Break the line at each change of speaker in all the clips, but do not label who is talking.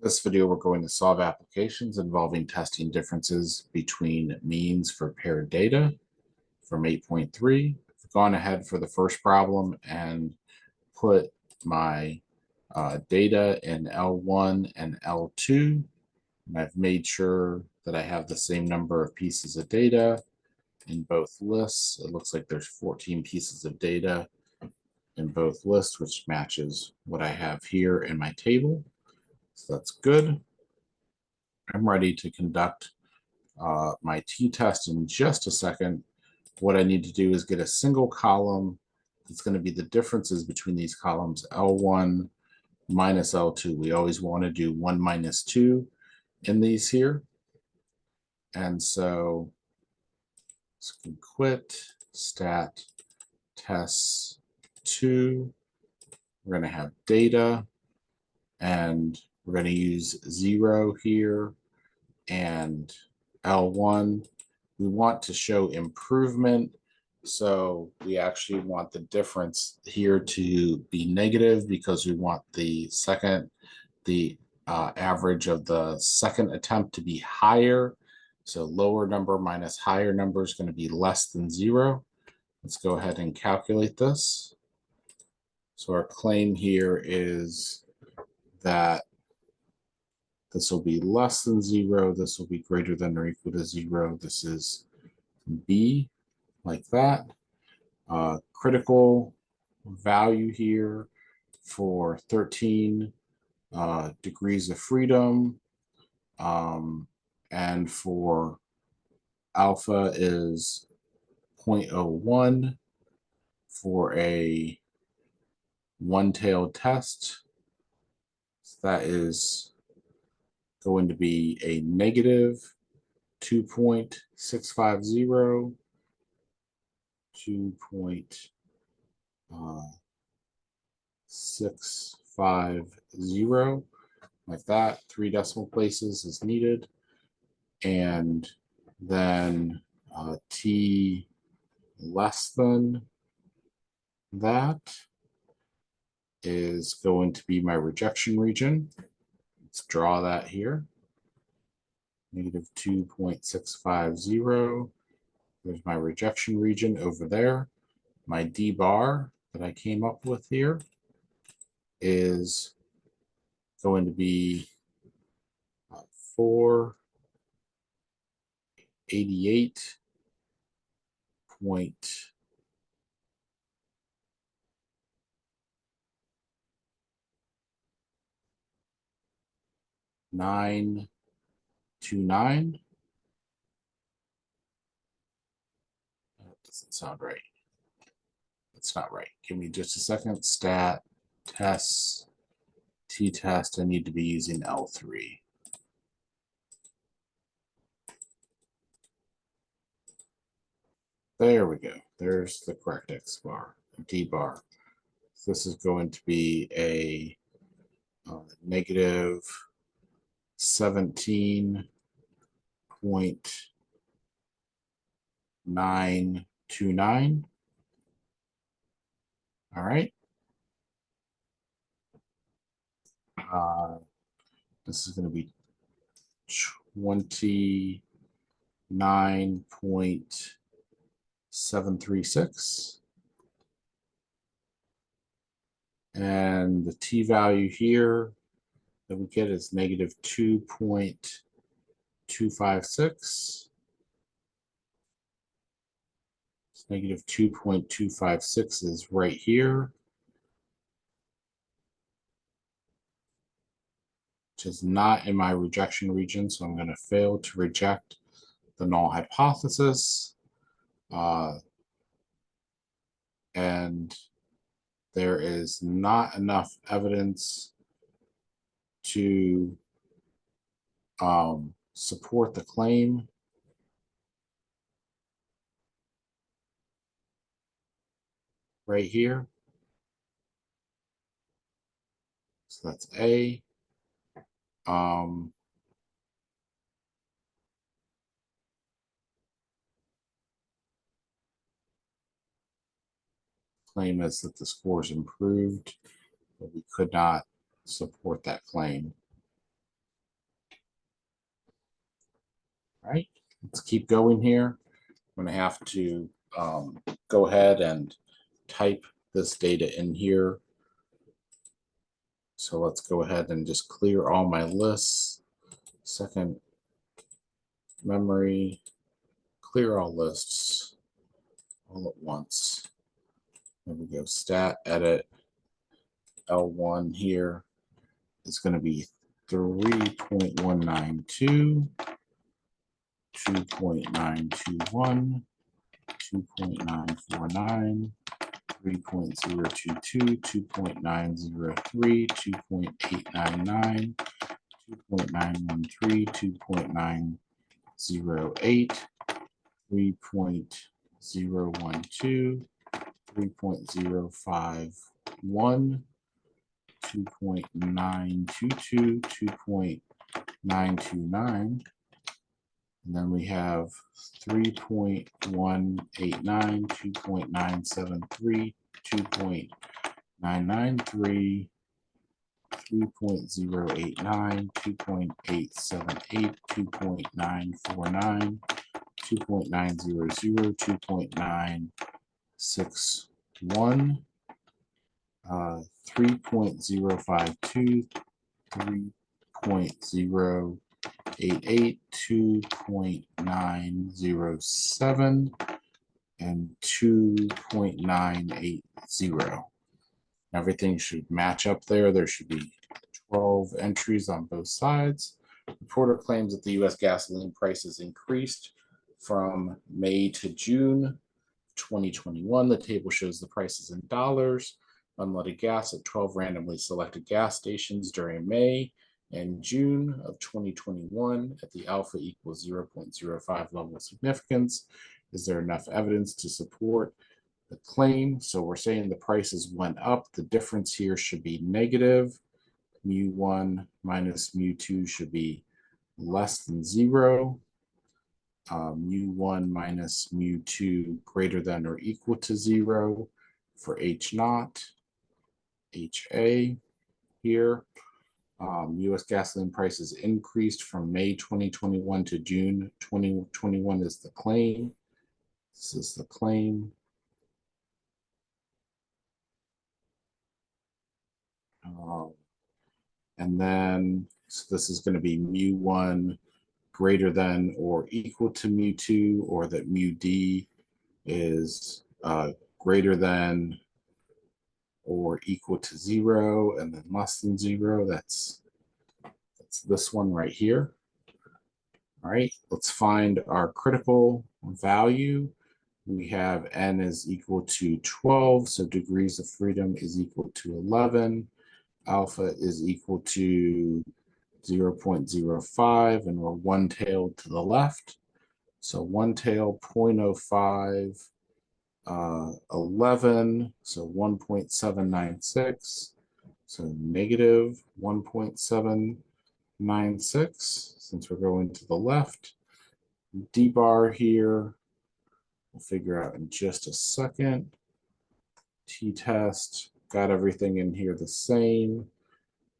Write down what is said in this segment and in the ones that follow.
This video, we're going to solve applications involving testing differences between means for paired data from 8.3. I've gone ahead for the first problem and put my data in L1 and L2. And I've made sure that I have the same number of pieces of data in both lists. It looks like there's 14 pieces of data in both lists, which matches what I have here in my table. So that's good. I'm ready to conduct my t-test in just a second. What I need to do is get a single column that's going to be the differences between these columns, L1 minus L2. We always want to do 1 minus 2 in these here. And so let's quit stat tests 2. We're going to have data, and we're going to use 0 here and L1. We want to show improvement, so we actually want the difference here to be negative because we want the average of the second attempt to be higher. So lower number minus higher number is going to be less than 0. Let's go ahead and calculate this. So our claim here is that this will be less than 0. This will be greater than or equal to 0. This is B, like that. Critical value here for 13 degrees of freedom. And for alpha is 0.01 for a one-tailed test. So that is going to be a negative 2.650, 2.650, like that. 3 decimal places is needed. And then t less than that is going to be my rejection region. Let's draw that here. Negative 2.650. There's my rejection region over there. My D bar that I came up with here is going to be 488.929. That doesn't sound right. That's not right. Give me just a second. Stat tests t-test. I need to be using L3. There we go. There's the correct X bar, D bar. So this is going to be a negative 17.929. All right. This is going to be 29.736. And the t-value here that we get is negative 2.256. Negative 2.256 is right here, which is not in my rejection region, so I'm going to fail to reject the null hypothesis. And there is not enough evidence to support the claim. Right here. So that's A. Claim is that the scores improved, but we could not support that claim. right, let's keep going here. I'm going to have to go ahead and type this data in here. So let's go ahead and just clear all my lists. Second memory, clear all lists all at once. There we go, stat edit L1 here is going to be 3.192, 2.921, 2.949, 3.022, 2.903, 2.899, 2.913, 2.908, 3.012, 3.051, 2.922, 2.929, and then we have 3.189, 2.973, 2.993, 3.089, 2.878, 2.949, 2.900, 2.961, 3.052, 3.088, 2.907, and 2.980. Everything should match up there. There should be 12 entries on both sides. Reporter claims that the U.S. gasoline prices increased from May to June 2021. The table shows the prices in dollars. Unleaded gas at 12 randomly selected gas stations during May and June of 2021 at the alpha equals 0.05 level of significance. Is there enough evidence to support the claim? So we're saying the prices went up. The difference here should be negative. Mu1 minus mu2 should be less than 0. Mu1 minus mu2 greater than or equal to 0 for H naught, HA here. U.S. gasoline prices increased from May 2021 to June 2021 is the claim. This is the claim. And then, so this is going to be mu1 greater than or equal to mu2, or that mu d is greater than or equal to 0, and then less than 0. That's this one right here. All right, let's find our critical value. We have n is equal to 12, so degrees of freedom is equal to 11. Alpha is equal to 0.05, and we're one-tailed to the left. So one-tail 0.05, 11, so 1.796, so negative 1.796, since we're going to the left. D bar here, we'll figure out in just a second. T-test, got everything in here the same.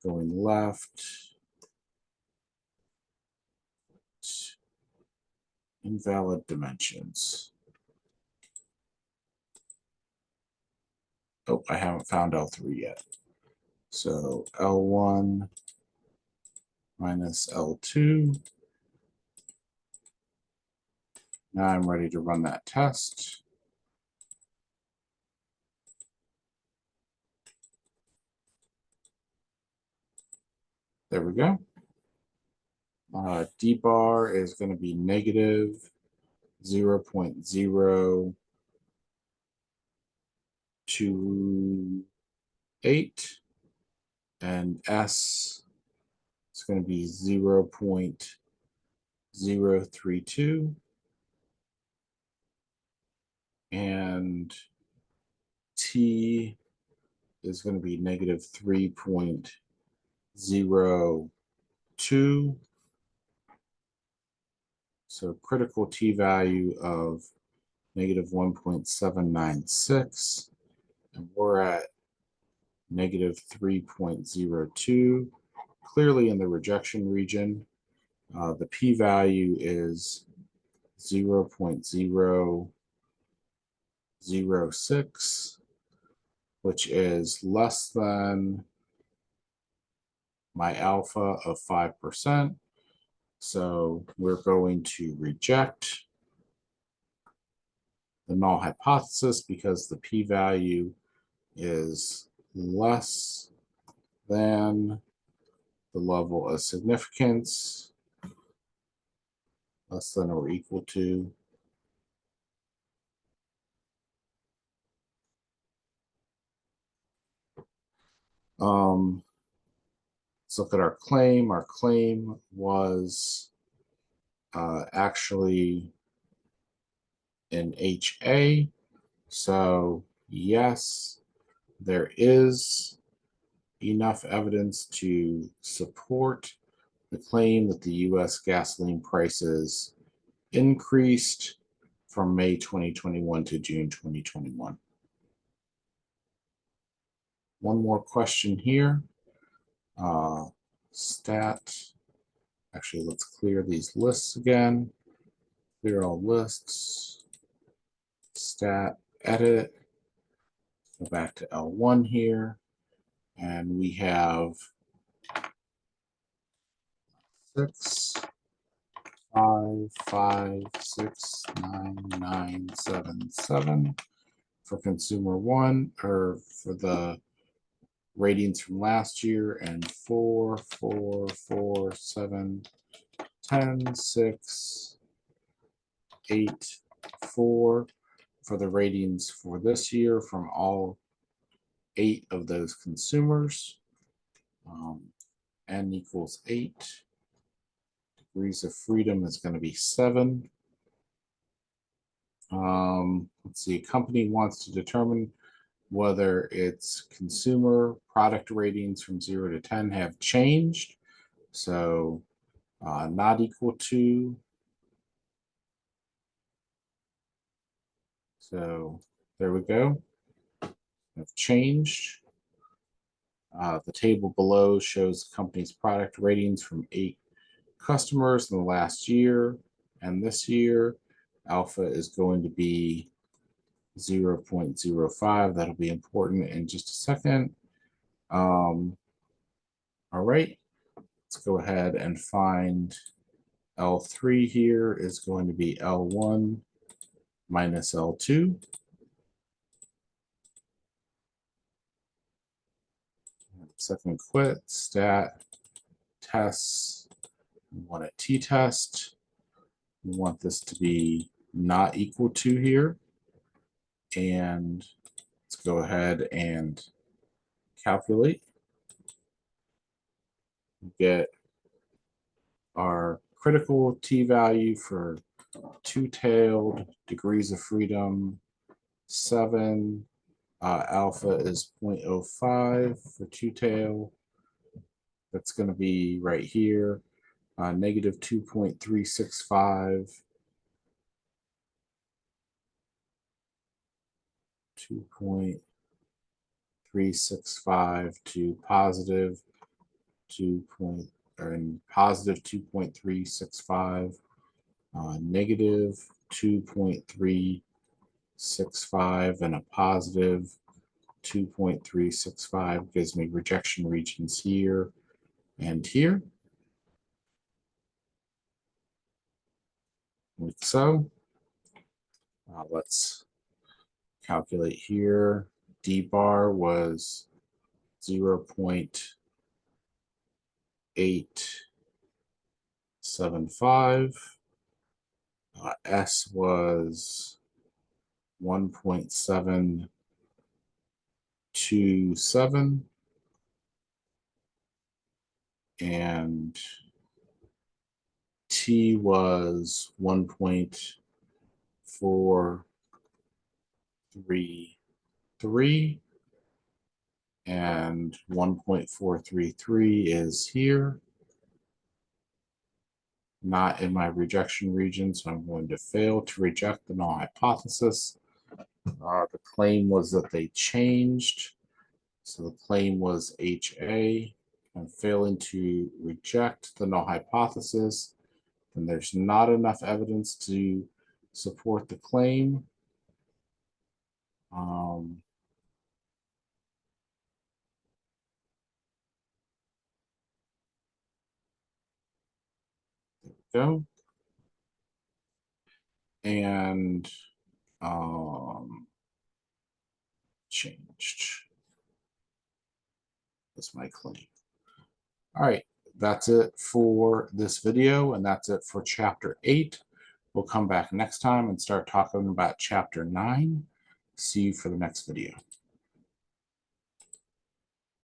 Going left. Invalid dimensions. Oh, I haven't found L3 yet. So L1 minus L2. Now I'm ready to run that test. There we go. D bar is going to be negative 0.028, and S is going to be 0.032, and T is going to be negative 3.02. So critical T value of negative 1.796, and we're at negative 3.02, clearly in the rejection region. The p-value is 0.006, which is less than my alpha of 5%. So we're going to reject the null hypothesis because the p-value is less than the level of significance, less than or equal to. Let's look at our claim. Our claim was actually in HA. So yes, there is enough evidence to support the claim that the US gasoline prices increased from May 2021 to June 2021. One more question here. Stat. Actually, let's clear these lists again. Clear all lists. Stat, edit. Go back to L1 here. And we have 6, 5, 5, 6, 9, 9, 7, 7 for consumer one, or for the ratings from last year, and 4, 4, 4, 7, 10, 6, 8, 4 for the ratings for this year from all 8 of those consumers. N equals 8. Degrees of freedom is going to be 7. Let's see, a company wants to determine whether its consumer product ratings from 0 to 10 have changed. So not equal to. So there we go. Have changed. The table below shows the company's product ratings from 8 customers in the last year and this year. Alpha is going to be 0.05. That'll be important in just a second. All right, let's go ahead and find L3 here is going to be L1 minus L2. Second quit, stat, tests. We want a t-test. We want this to be not equal to here. And let's go ahead and calculate. Get our critical t-value for two-tailed, degrees of freedom 7. Alpha is 0.05 for two-tail. That's going to be right here. Negative 2.365. 2.365 to positive 2.365, negative 2.365, and a positive 2.365 gives me rejection regions here and here. Like so. Let's calculate here. D bar was 0.875. S was 1.727. And T was 1.433, and 1.433 is here, not in my rejection region, so I'm going to fail to reject the null hypothesis. The claim was that they changed, so the claim was HA. I'm failing to reject the null hypothesis. then there's not enough evidence to support the claim. There we go. And changed. That's my claim. All right, that's it for this video, and that's it for chapter 8. We'll come back next time and start talking about chapter 9. See you for the next video.